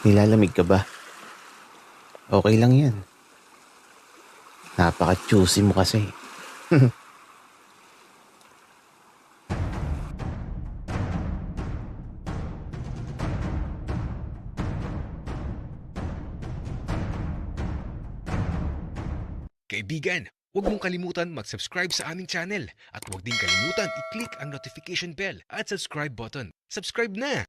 Nilalamig ka ba? Okay lang yan. Napaka-choosy mo kasi. Kaibigan, huwag mong kalimutan mag-subscribe sa aming channel at huwag din kalimutan i-click ang notification bell at subscribe button. Subscribe na!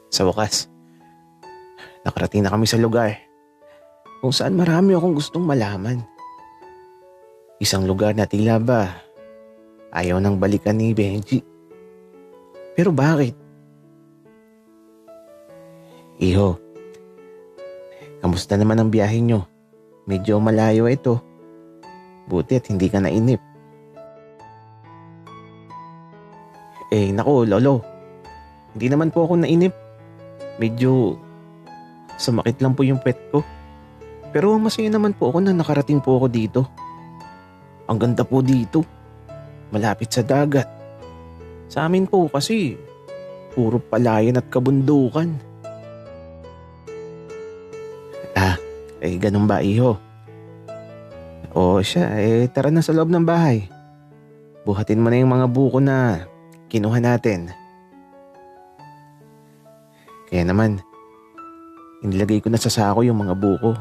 Sa wakas, nakarating na kami sa lugar kung saan marami akong gustong malaman. Isang lugar na tila ba ayaw nang balikan ni Benji. Pero bakit? Iho, kamusta naman ang biyahe nyo? Medyo malayo ito. Buti at hindi ka nainip. Naku, lolo. Hindi naman po ako nainip. Medyo sumakit lang po yung pet ko. Pero masaya naman po ako na nakarating po ako dito. Ang ganda po dito. Malapit sa dagat. Sa amin po kasi puro palayan at kabundukan. Ganun ba, iho? O siya, tara na sa loob ng bahay. Buhatin mo na yung mga buko na kinuha natin. Kaya naman, inilagay ko na sa sako yung mga buko.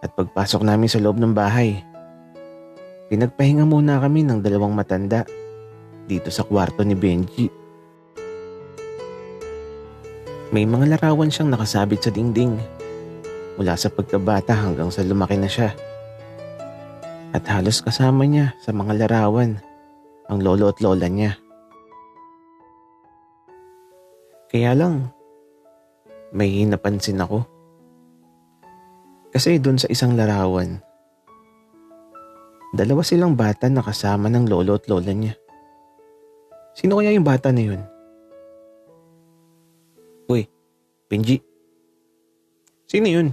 At pagpasok namin sa loob ng bahay, pinagpahinga muna kami ng dalawang matanda dito sa kwarto ni Benji. May mga larawan siyang nakasabit sa dingding mula sa pagkabata hanggang sa lumaki na siya. At halos kasama niya sa mga larawan ang lolo at lola niya. Kaya lang, may napansin ako. Kasi dun sa isang larawan, dalawa silang bata na kasama ng lolo at lola niya. Sino kaya yung bata na yun? Uy, Benji. Sino yun?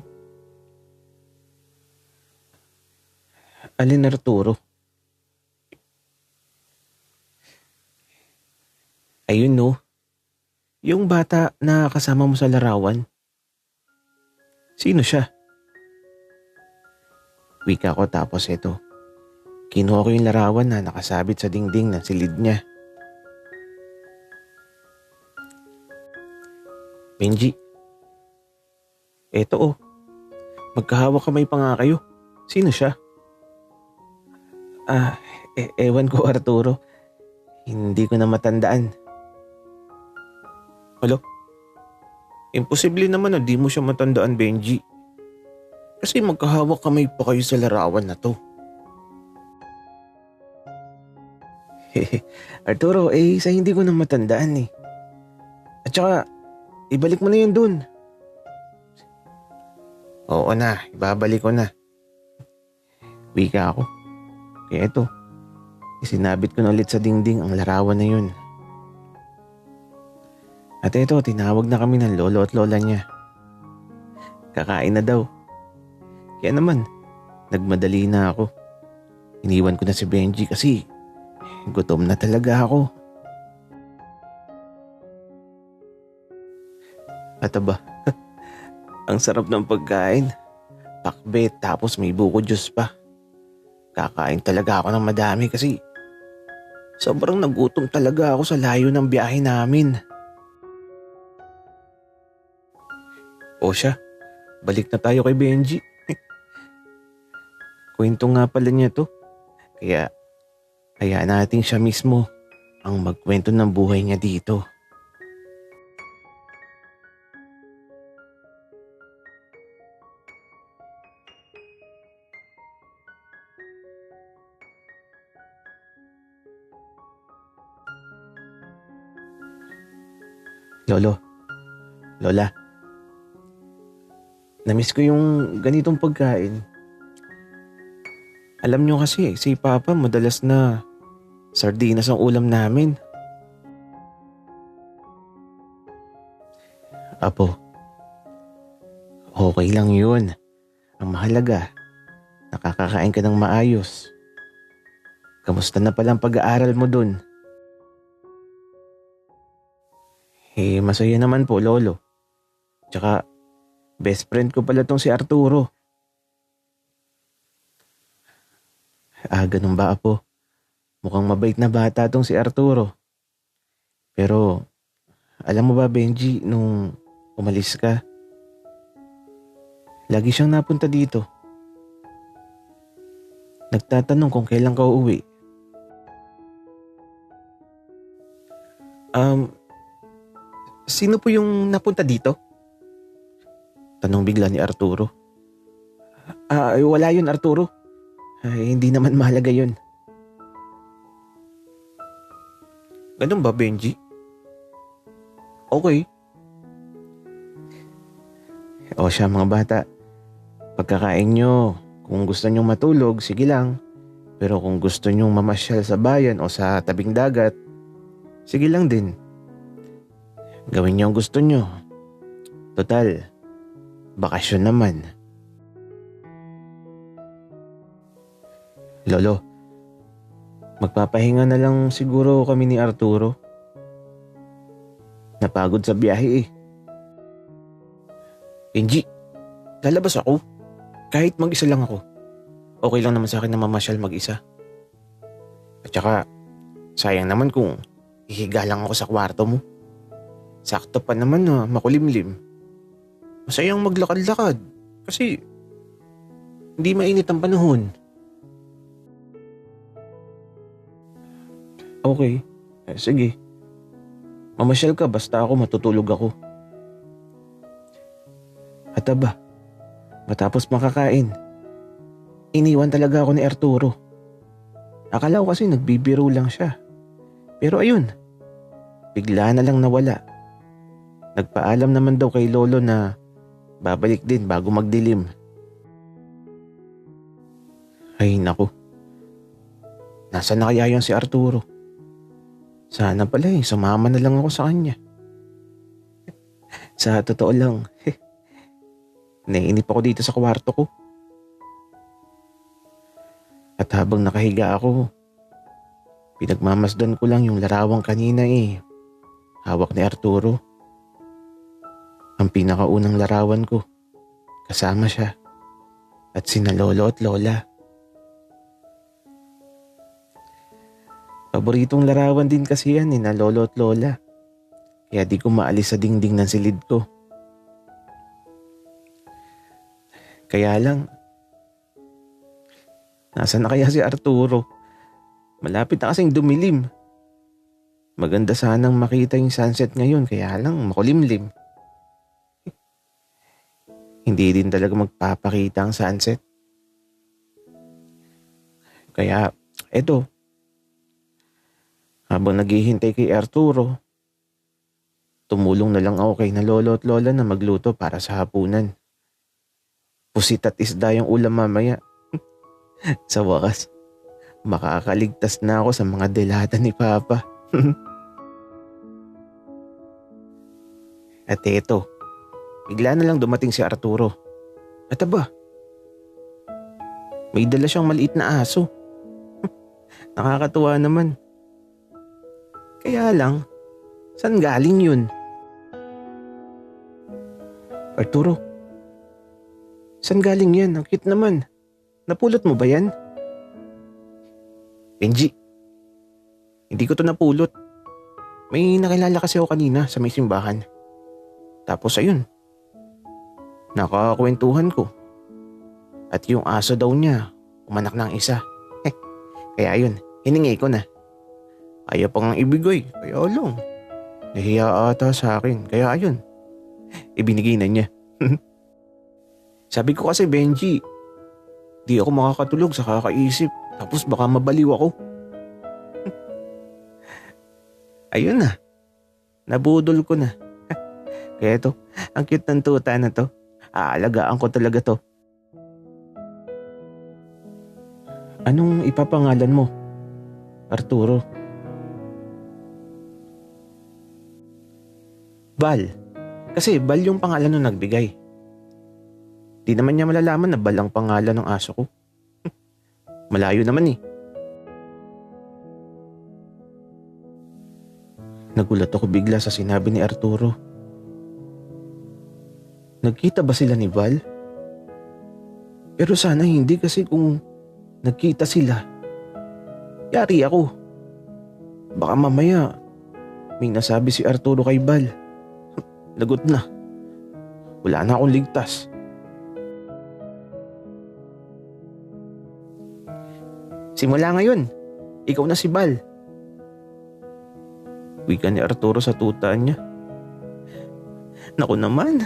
Alin Arturo? Ayun no. Yung bata na kasama mo sa larawan. Sino siya? Wika ko tapos ito. Kinuha ko yung larawan na nakasabit sa dingding ng silid niya. Benji. Eto oh. Magkahawak kamay pa nga kayo. Sino siya? Ewan ko Arturo. Hindi ko na matandaan. Alo? Imposible naman na di mo siya matandaan, Benji. Kasi magkahawak kamay pa kayo sa larawan na to. Arturo, sa hindi ko na matandaan eh. At saka, ibalik mo na yun dun. Oo na, ibabalik ko na. Wika ako. Kaya ito, isinabit ko na ulit sa dingding ang larawan na yun. At ito, tinawag na kami ng lolo at lola niya. Kakain na daw. Kaya naman, nagmadali na ako. Iniwan ko na si Benji kasi gutom na talaga ako. At aba, ang sarap ng pagkain. Pakbet tapos may buko juice pa. Kakain talaga ako ng madami kasi sobrang nagutom talaga ako sa layo ng biyahe namin. O siya, balik na tayo kay Benji. Kwento nga pala niya to. Kaya hayaan natin siya mismo ang magkwento ng buhay niya dito. Lolo, Lola, namiss ko yung ganitong pagkain. Alam nyo kasi, si Papa madalas na sardinas ang ulam namin. Apo, okay lang yun. Ang mahalaga, nakakakain ka ng maayos. Kamusta na palang pag-aaral mo dun? Masaya naman po, Lolo. Tsaka, best friend ko pala tong si Arturo. Ganun ba, Apo? Mukhang mabait na bata tong si Arturo. Pero, alam mo ba, Benji, nung umalis ka, lagi siyang napunta dito. Nagtatanong kung kailan ka uuwi. Sino po yung napunta dito? Tanong bigla ni Arturo. Wala yun, Arturo. Hindi naman mahalaga yun. Ganun ba, Benji? Okay. O siya mga bata, pagkakain nyo, kung gusto nyong matulog, sige lang. Pero kung gusto nyong mamasyal sa bayan o sa tabing dagat, sige lang din. Gawin nyo ang gusto nyo. Total, bakasyon naman. Lolo, magpapahinga na lang siguro kami ni Arturo. Napagod sa biyahe eh. Benji, lalabas ako. Kahit mag-isa lang ako. Okay lang naman sa akin na mamasyal mag-isa. At saka, sayang naman kung ihiga lang ako sa kwarto mo. Sakto pa naman na makulimlim. Masayang maglakad-lakad kasi hindi mainit ang panahon. Okay, sige. Mamasyal ka basta ako matutulog ako. At aba, matapos makakain, iniwan talaga ako ni Arturo. Akala ko kasi nagbibiro lang siya. Pero ayun, bigla na lang nawala. Nagpaalam naman daw kay Lolo na babalik din bago magdilim. Ay naku, nasaan na kaya yun si Arturo? Sana pala sumama na lang ako sa kanya. Sa totoo lang, naiinip ako dito sa kwarto ko. At habang nakahiga ako, pinagmamasdan ko lang yung larawang kanina hawak ni Arturo. Ang pinakaunang larawan ko, kasama siya at sina Lolo at Lola. Paboritong larawan din kasi yan na Lolo at Lola. Kaya di ko maalis sa dingding ng silid ko. Kaya lang, nasaan na kaya si Arturo? Malapit na kasing dumilim. Maganda sanang makita yung sunset ngayon, kaya lang makulimlim. Hindi din talaga magpapakita ang sunset. Kaya, eto. Habang naghihintay kay Arturo, tumulong na lang ako kay na Lolo at Lola na magluto para sa hapunan. Pusit at isda yung ulam mamaya. Sa wakas, makakaligtas na ako sa mga delata ni Papa. At eto, bigla na lang dumating si Arturo. At aba, may dala siyang maliit na aso. Nakakatuwa naman. Kaya lang, saan galing yun? Arturo, saan galing yan? Ang cute naman. Napulot mo ba yan? Benji, hindi ko to napulot. May nakilala kasi ako kanina sa may simbahan. Tapos ayun, nakakakwentuhan ko. At yung aso daw niya, umanak ng isa. Kaya ayun, hiningi ko na. Ayaw pa ngang ibigay, kaya lang. Nahiya ata sa akin, kaya ayun, ibinigay na niya. Sabi ko kasi, Benji, di ako makakatulog sa kakaisip, tapos baka mabaliw ako. Ayun na, nabudol ko na. Kaya to, ang cute ng tuta na to. Aalagaan ko talaga to. Anong ipapangalan mo, Arturo? Bal. Kasi Bal yung pangalan nung nagbigay. Di naman niya malalaman na Bal ang pangalan ng aso ko. Malayo naman eh. Nagulat ako bigla sa sinabi ni Arturo. Nagkita ba sila ni Val? Pero sana hindi kasi kung nagkita sila, yari ako. Baka mamaya may nasabi si Arturo kay Val. Lagot na. Wala na akong ligtas. Simula ngayon, ikaw na si Val. Wika ni Arturo sa tutaan niya. Naku naman.